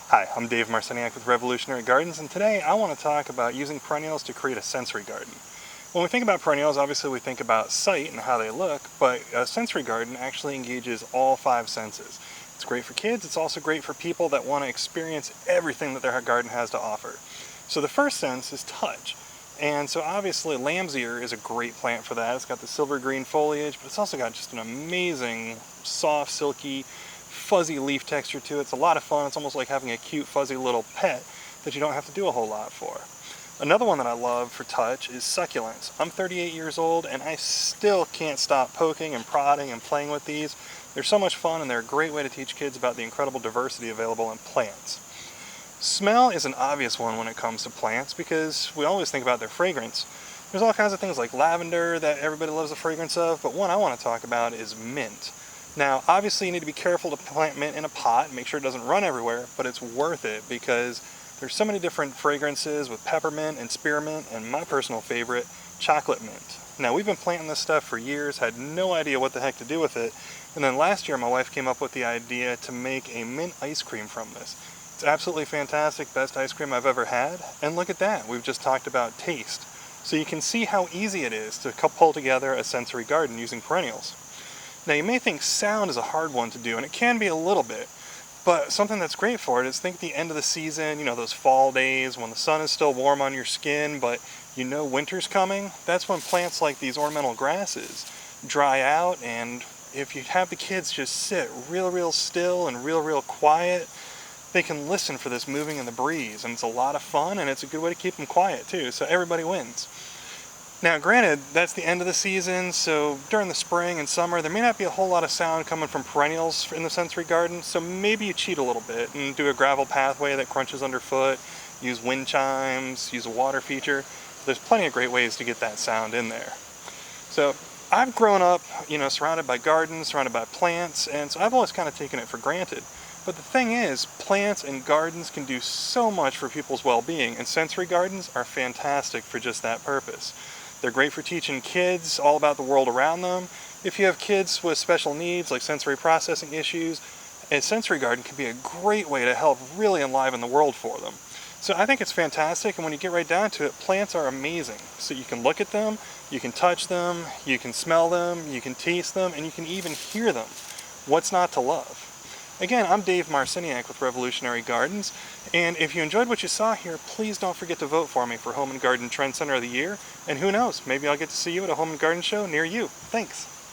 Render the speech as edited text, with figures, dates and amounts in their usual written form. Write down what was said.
Hi, I'm Dave Marciniak with Revolutionary Gardens, and today I want to talk about using perennials to create a sensory garden. When we think about perennials, obviously we think about sight and how they look, but a sensory garden actually engages all five senses. It's great for kids, it's also great for people that want to experience everything that their garden has to offer. So the first sense is touch. And so obviously lamb's ear is a great plant for that. It's got the silver green foliage, but it's also got just an amazing, soft, silky, fuzzy leaf texture to it. It's a lot of fun. It's almost like having a cute, fuzzy little pet that you don't have to do a whole lot for. Another one that I love for touch is succulents. I'm 38 years old and I still can't stop poking and prodding and playing with these. They're so much fun and they're a great way to teach kids about the incredible diversity available in plants. Smell is an obvious one when it comes to plants because we always think about their fragrance. There's all kinds of things like lavender that everybody loves the fragrance of, but one I want to talk about is mint. Now, obviously you need to be careful to plant mint in a pot, make sure it doesn't run everywhere, but it's worth it because there's so many different fragrances with peppermint and spearmint, and my personal favorite, chocolate mint. Now, we've been planting this stuff for years, had no idea what the heck to do with it, and then last year my wife came up with the idea to make a mint ice cream from this. It's absolutely fantastic, best ice cream I've ever had, and look at that, we've just talked about taste. So you can see how easy it is to pull together a sensory garden using perennials. Now you may think sound is a hard one to do, and it can be a little bit, but something that's great for it is think at the end of the season, you know, those fall days when the sun is still warm on your skin, but you know winter's coming. That's when plants like these ornamental grasses dry out, and if you have the kids just sit real still and real quiet, they can listen for this moving in the breeze, and it's a lot of fun, and it's a good way to keep them quiet too, so everybody wins. Now granted, that's the end of the season, so during the spring and summer there may not be a whole lot of sound coming from perennials in the sensory garden, so maybe you cheat a little bit and do a gravel pathway that crunches underfoot, use wind chimes, use a water feature. There's plenty of great ways to get that sound in there. So I've grown up, surrounded by gardens, surrounded by plants, and so I've always kind of taken it for granted. But the thing is, plants and gardens can do so much for people's well-being, and sensory gardens are fantastic for just that purpose. They're great for teaching kids all about the world around them. If you have kids with special needs like sensory processing issues, a sensory garden can be a great way to help really enliven the world for them. So I think it's fantastic, and when you get right down to it, plants are amazing. So you can look at them, you can touch them, you can smell them, you can taste them, and you can even hear them. What's not to love? Again, I'm Dave Marciniak with Revolutionary Gardens, and if you enjoyed what you saw here, please don't forget to vote for me for Home and Garden Trend Center of the Year, and who knows, maybe I'll get to see you at a Home and Garden show near you. Thanks!